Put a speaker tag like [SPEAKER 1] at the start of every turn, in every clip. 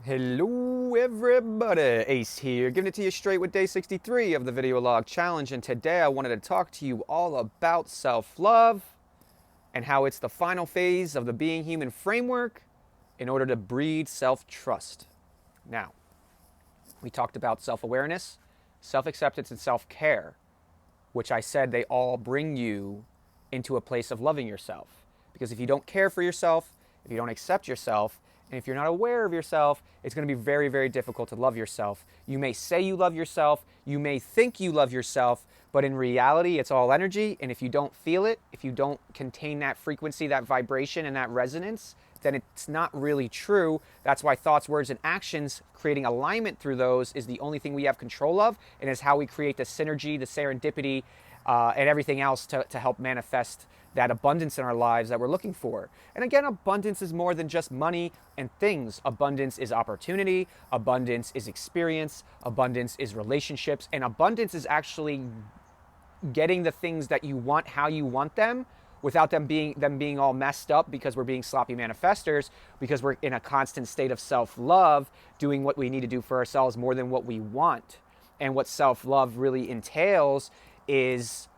[SPEAKER 1] Hello everybody, Ace here, giving it to you straight with day 63 of the video log challenge, and today I wanted to talk to you all about self-love and how it's the final phase of the being human framework in order to breed self-trust. Now, we talked about self-awareness, self-acceptance, and self-care, which I said they all bring you into a place of loving yourself. Because if you don't care for yourself, if you don't accept yourself, and if you're not aware of yourself, it's going to be very, very difficult to love yourself. You may say you love yourself, you may think you love yourself, but in reality, it's all energy. And if you don't feel it, if you don't contain that frequency, that vibration, and that resonance, then it's not really true. That's why thoughts, words, and actions, creating alignment through those is the only thing we have control of, and is how we create the synergy, the serendipity, and everything else to help manifest that abundance in our lives that we're looking for. And again, abundance is more than just money and things. Abundance is opportunity, abundance is experience, abundance is relationships, and abundance is actually getting the things that you want how you want them without them being all messed up because we're being sloppy manifestors, because we're in a constant state of self-love, doing what we need to do for ourselves more than what we want. And what self-love really entails is,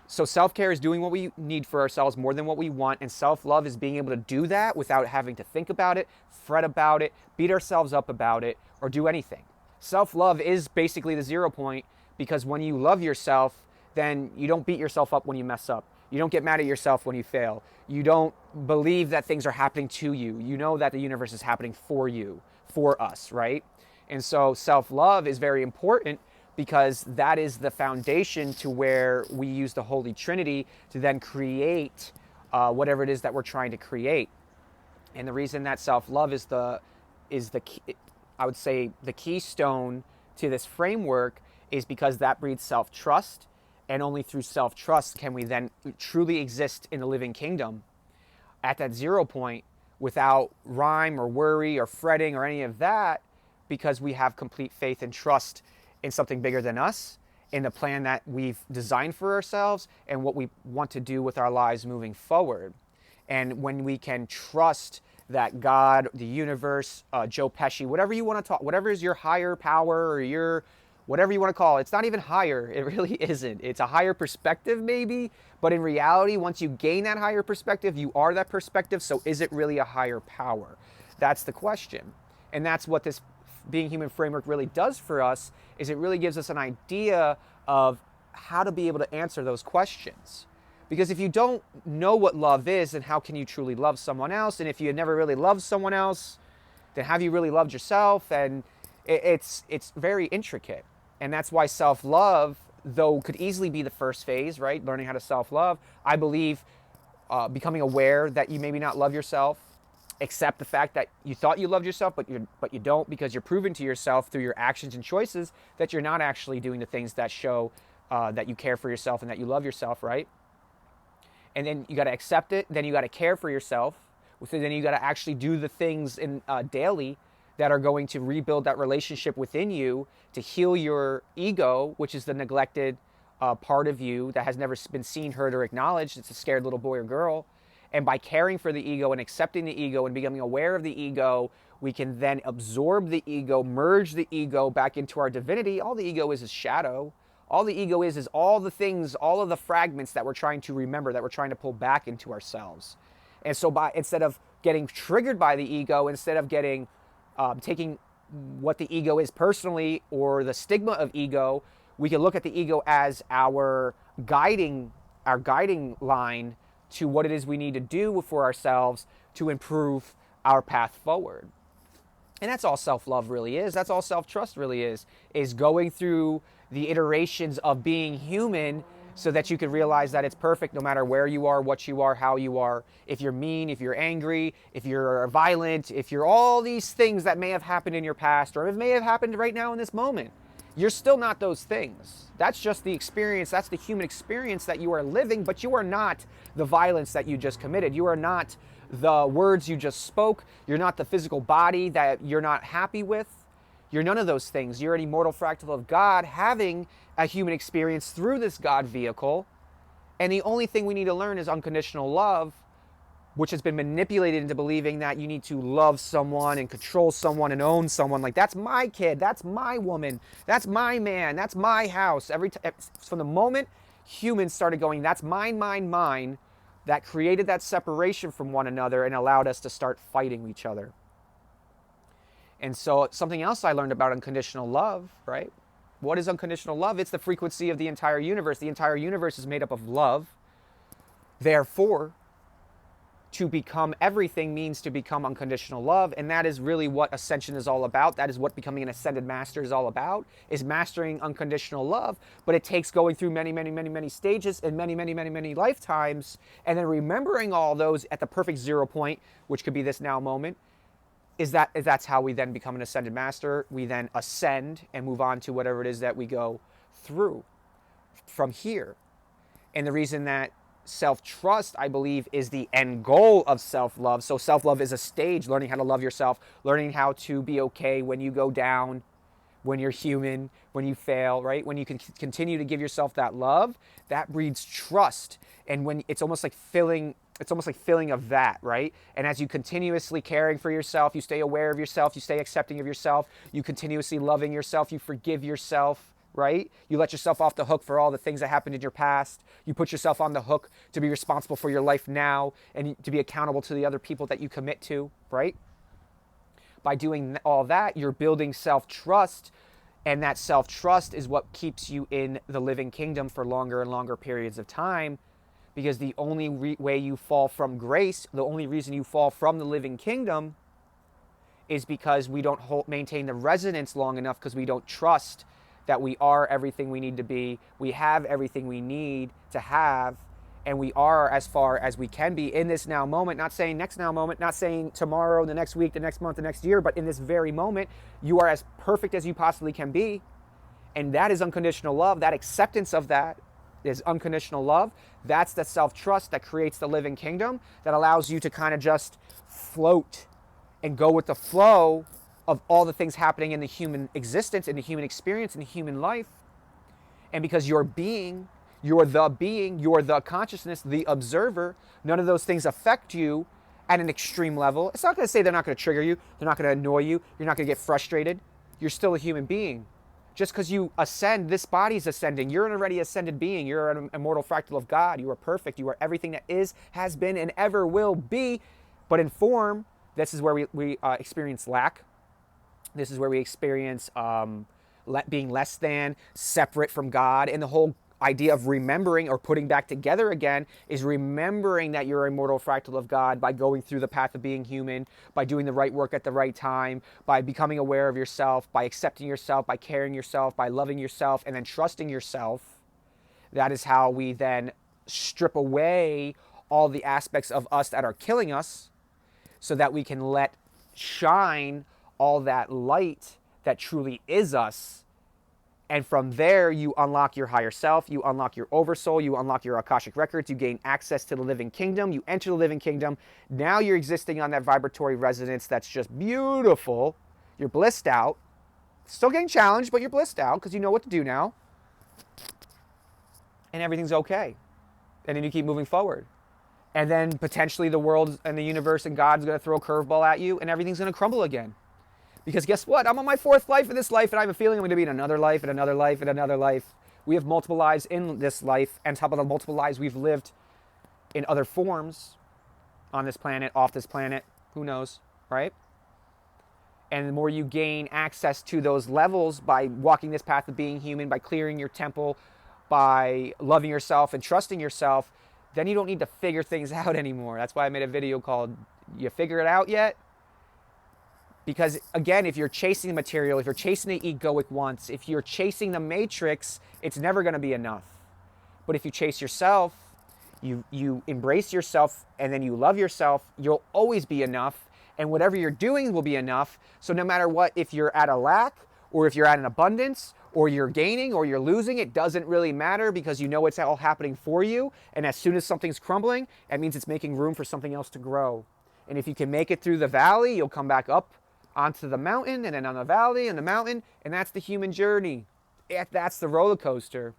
[SPEAKER 1] so self-care is doing what we need for ourselves more than what we want, and self-love is being able to do that without having to think about it, fret about it, beat ourselves up about it, or do anything. Self-love is basically the 0 point, because when you love yourself, then you don't beat yourself up when you mess up. You don't get mad at yourself when you fail. You don't believe that things are happening to you. You know that the universe is happening for you, for us, right? And so self-love is very important, because that is the foundation to where we use the Holy Trinity to then create whatever it is that we're trying to create. And the reason that self-love is the key, I would say the keystone to this framework, is because that breeds self-trust, and only through self-trust can we then truly exist in the living kingdom at that 0 point without rhyme or worry or fretting or any of that, because we have complete faith and trust in something bigger than us, in the plan that we've designed for ourselves, and what we want to do with our lives moving forward. And when we can trust that God, the universe, Joe Pesci, whatever you want to talk, whatever is your higher power or your whatever you want to call it, it's not even higher. It really isn't. It's a higher perspective maybe, but in reality, once you gain that higher perspective, you are that perspective. So is it really a higher power? That's the question. And that's what this being human framework really does for us, is it really gives us an idea of how to be able to answer those questions. Because if you don't know what love is, then how can you truly love someone else? And if you never really loved someone else, then have you really loved yourself? And it's very intricate. And that's why self-love, though, could easily be the first phase, right? Learning how to self-love. I believe becoming aware that you maybe not love yourself, accept the fact that you thought you loved yourself, but you don't, because you're proving to yourself through your actions and choices that you're not actually doing the things that show that you care for yourself and that you love yourself, right? And then you got to accept it. Then you got to care for yourself. Then you got to actually do the things in daily that are going to rebuild that relationship within you, to heal your ego, which is the neglected part of you that has never been seen, heard, or acknowledged. It's a scared little boy or girl. And by caring for the ego and accepting the ego and becoming aware of the ego, we can then absorb the ego, merge the ego back into our divinity. All the ego is shadow. All the ego is all the things, all of the fragments that we're trying to remember, that we're trying to pull back into ourselves. And so instead of getting triggered by the ego, instead of getting taking what the ego is personally, or the stigma of ego, we can look at the ego as our guiding line to what it is we need to do for ourselves to improve our path forward. And that's all self-love really is. That's all self-trust really is going through the iterations of being human, so that you can realize that it's perfect no matter where you are, what you are, how you are. If you're mean, if you're angry, if you're violent, if you're all these things that may have happened in your past, or it may have happened right now in this moment, you're still not those things. That's just the experience. That's the human experience that you are living, but you are not the violence that you just committed. You are not the words you just spoke. You're not the physical body that you're not happy with. You're none of those things. You're an immortal fractal of God having a human experience through this God vehicle. And the only thing we need to learn is unconditional love, which has been manipulated into believing that you need to love someone and control someone and own someone. Like, that's my kid, that's my woman, that's my man, that's my house. From the moment humans started going, that's mine, mine, mine, that created that separation from one another and allowed us to start fighting each other. And so something else I learned about unconditional love, right? What is unconditional love? It's the frequency of the entire universe. The entire universe is made up of love. Therefore, to become everything means to become unconditional love. And that is really what ascension is all about. That is what becoming an ascended master is all about, is mastering unconditional love. But it takes going through many, many, many, many stages and many, many, many, many lifetimes, and then remembering all those at the perfect 0 point, which could be this now moment. That's how we then become an ascended master. We then ascend and move on to whatever it is that we go through from here. And the reason that self-trust, I believe, is the end goal of self-love. So self-love is a stage, learning how to love yourself, learning how to be okay when you go down, when you're human, when you fail, right? When you can continue to give yourself that love, that breeds trust. And when it's almost like filling a vat, right? And as you continuously caring for yourself, you stay aware of yourself, you stay accepting of yourself, you continuously loving yourself, you forgive yourself, right? You let yourself off the hook for all the things that happened in your past. You put yourself on the hook to be responsible for your life now and to be accountable to the other people that you commit to, right? By doing all that, you're building self-trust, and that self-trust is what keeps you in the living kingdom for longer and longer periods of time. Because the only way you fall from grace, the only reason you fall from the living kingdom is because we don't maintain the resonance long enough, because we don't trust that we are everything we need to be. We have everything we need to have, and we are as far as we can be in this now moment, not saying next now moment, not saying tomorrow, the next week, the next month, the next year, but in this very moment, you are as perfect as you possibly can be. And that is unconditional love. That acceptance of that is unconditional love. That's the self-trust that creates the living kingdom, that allows you to kind of just float and go with the flow of all the things happening in the human existence, in the human experience, in the human life. And because you're the consciousness, the observer, none of those things affect you at an extreme level. It's not going to say they're not going to trigger you, they're not going to annoy you, you're not going to get frustrated. You're still a human being. Just because you ascend, this body's ascending. You're an already ascended being. You're an immortal fractal of God. You are perfect. You are everything that is, has been, and ever will be. But in form, this is where we experience lack. This is where we experience being less than, separate from God. And the whole idea of remembering or putting back together again is remembering that you're an immortal fractal of God by going through the path of being human, by doing the right work at the right time, by becoming aware of yourself, by accepting yourself, by caring yourself, by loving yourself, and then trusting yourself. That is how we then strip away all the aspects of us that are killing us, so that we can let shine all that light that truly is us. And from there, you unlock your higher self, you unlock your oversoul, you unlock your Akashic records, you gain access to the living kingdom, you enter the living kingdom. Now you're existing on that vibratory resonance that's just beautiful. You're blissed out. Still getting challenged, but you're blissed out because you know what to do now. And everything's okay. And then you keep moving forward. And then potentially the world and the universe and God's going to throw a curveball at you and everything's going to crumble again. Because guess what? I'm on my 4th life in this life, and I have a feeling I'm going to be in another life, and another life, and another life. We have multiple lives in this life, and on top of the multiple lives we've lived in other forms on this planet, off this planet, who knows, right? And the more you gain access to those levels by walking this path of being human, by clearing your temple, by loving yourself and trusting yourself, then you don't need to figure things out anymore. That's why I made a video called, You Figure It Out Yet? Because, again, if you're chasing the material, if you're chasing the egoic wants, if you're chasing the matrix, it's never going to be enough. But if you chase yourself, you embrace yourself, and then you love yourself, you'll always be enough, and whatever you're doing will be enough. So no matter what, if you're at a lack, or if you're at an abundance, or you're gaining, or you're losing, it doesn't really matter, because you know it's all happening for you, and as soon as something's crumbling, that means it's making room for something else to grow. And if you can make it through the valley, you'll come back up onto the mountain, and then on the valley and the mountain, and that's the human journey. That's the roller coaster.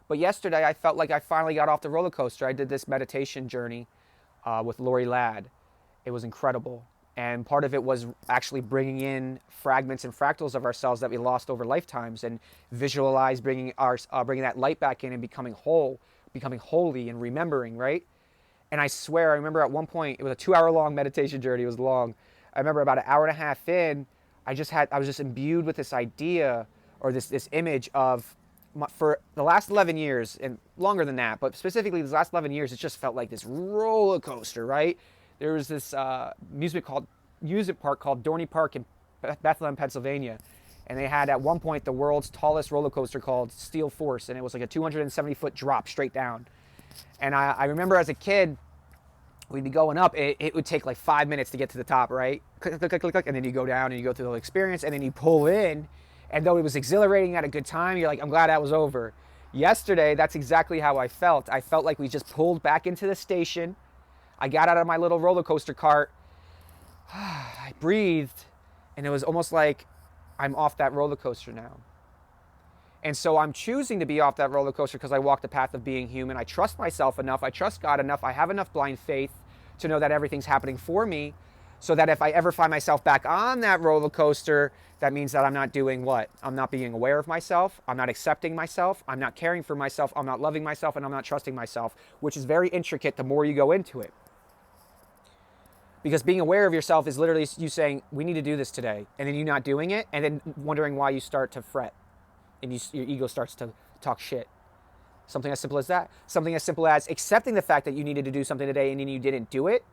[SPEAKER 1] But yesterday I felt like I finally got off the roller coaster. I did this meditation journey with Lori Ladd. It was incredible. And part of it was actually bringing in fragments and fractals of ourselves that we lost over lifetimes, and visualize bringing that light back in and becoming whole, becoming holy, and remembering, right? And I swear, I remember at one point, it was a 2-hour-long meditation journey. It was long. I remember about an hour and a half in, I was just imbued with this idea, or this image of, for the last 11 years, and longer than that, but specifically these last 11 years, it just felt like this roller coaster, right? There was this music park called Dorney Park in Bethlehem, Pennsylvania. And they had at one point the world's tallest roller coaster called Steel Force. And it was like a 270-foot drop straight down. And I remember as a kid, we'd be going up. It would take like 5 minutes to get to the top, right? Click, click, click, click, click. And then you go down and you go through the whole experience. And then you pull in. And though it was exhilarating at a good time, you're like, I'm glad that was over. Yesterday, that's exactly how I felt. I felt like we just pulled back into the station. I got out of my little roller coaster cart, I breathed, and it was almost like I'm off that roller coaster now. And so I'm choosing to be off that roller coaster because I walk the path of being human. I trust myself enough, I trust God enough, I have enough blind faith to know that everything's happening for me, so that if I ever find myself back on that roller coaster, that means that I'm not doing what? I'm not being aware of myself, I'm not accepting myself, I'm not caring for myself, I'm not loving myself, and I'm not trusting myself, which is very intricate the more you go into it. Because being aware of yourself is literally you saying, we need to do this today, and then you not doing it, and then wondering why you start to fret, and your ego starts to talk shit. Something as simple as that. Something as simple as accepting the fact that you needed to do something today, and then you didn't do it,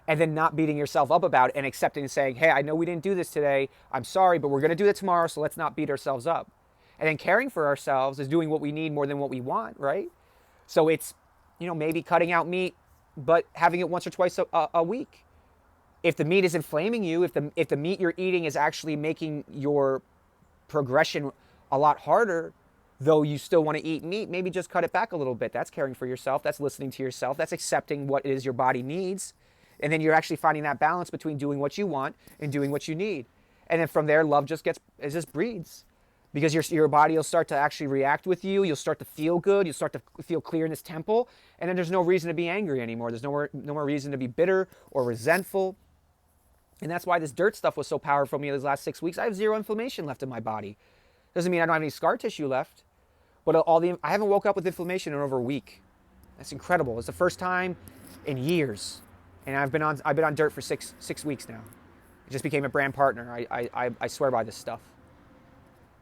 [SPEAKER 1] and then not beating yourself up about it, and accepting and saying, hey, I know we didn't do this today, I'm sorry, but we're going to do it tomorrow, so let's not beat ourselves up. And then caring for ourselves is doing what we need more than what we want, right? So it's, maybe cutting out meat, but having it once or twice a week. If the meat is inflaming you, if the meat you're eating is actually making your progression a lot harder, though you still want to eat meat, maybe just cut it back a little bit. That's caring for yourself. That's listening to yourself. That's accepting what it is your body needs. And then you're actually finding that balance between doing what you want and doing what you need. And then from there, love just breeds. Because your body will start to actually react with you. You'll start to feel good. You'll start to feel clear in this temple. And then there's no reason to be angry anymore. There's no more reason to be bitter or resentful. And that's why this dirt stuff was so powerful for me these last 6 weeks. I have zero inflammation left in my body. Doesn't mean I don't have any scar tissue left, but I haven't woke up with inflammation in over a week. That's incredible. It's the first time in years, and I've been on dirt for six weeks now. It just became a brand partner. I swear by this stuff.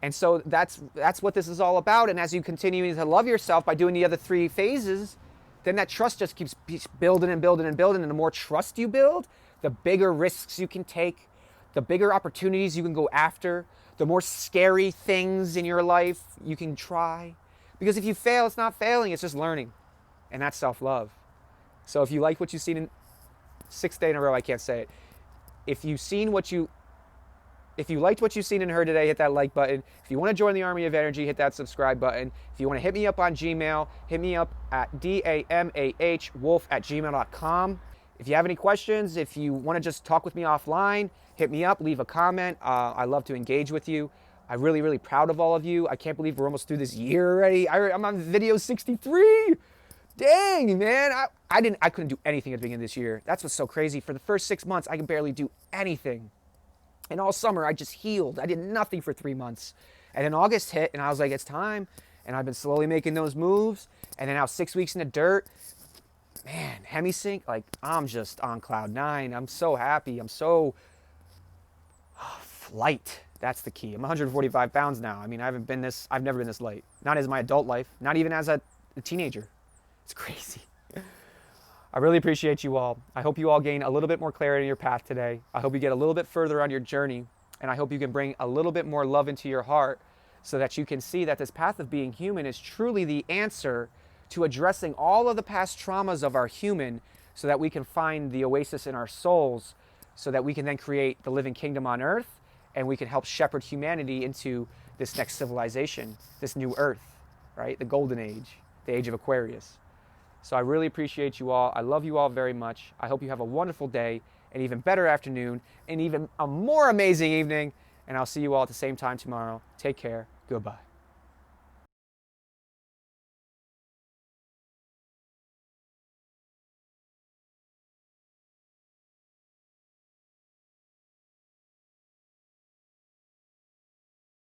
[SPEAKER 1] And so that's what this is all about. And as you continue to love yourself by doing the other 3 phases, then that trust just keeps building and building and building. And the more trust you build, the bigger risks you can take, the bigger opportunities you can go after, the more scary things in your life you can try. Because if you fail, it's not failing, it's just learning. And that's self-love. So if you like what you've seen in 6th day in a row, I can't say it. If you liked what you've seen and heard today, hit that like button. If you want to join the army of energy, hit that subscribe button. If you want to hit me up on Gmail, hit me up at damahwolf@gmail.com. If you have any questions, if you want to just talk with me offline, hit me up, leave a comment. I love to engage with you. I'm really, really proud of all of you. I can't believe we're almost through this year already. I'm on video 63. Dang, man. I couldn't do anything at the beginning of this year. That's what's so crazy. For the first 6 months, I could barely do anything. And all summer, I just healed. I did nothing for 3 months. And then August hit, and I was like, it's time. And I've been slowly making those moves. And then now 6 weeks in the dirt. Man, hemisync, like I'm just on cloud 9. I'm so happy. I'm so light. That's the key. I'm 145 pounds now. I mean, I've never been this light. Not as my adult life, not even as a teenager. It's crazy. I really appreciate you all. I hope you all gain a little bit more clarity in your path today. I hope you get a little bit further on your journey, and I hope you can bring a little bit more love into your heart so that you can see that this path of being human is truly the answer to addressing all of the past traumas of our human, so that we can find the oasis in our souls, so that we can then create the living kingdom on earth, and we can help shepherd humanity into this next civilization, this new earth, right? The golden age, the age of Aquarius. So I really appreciate you all. I love you all very much. I hope you have a wonderful day, an even better afternoon, and even a more amazing evening. And I'll see you all at the same time tomorrow. Take care. Goodbye.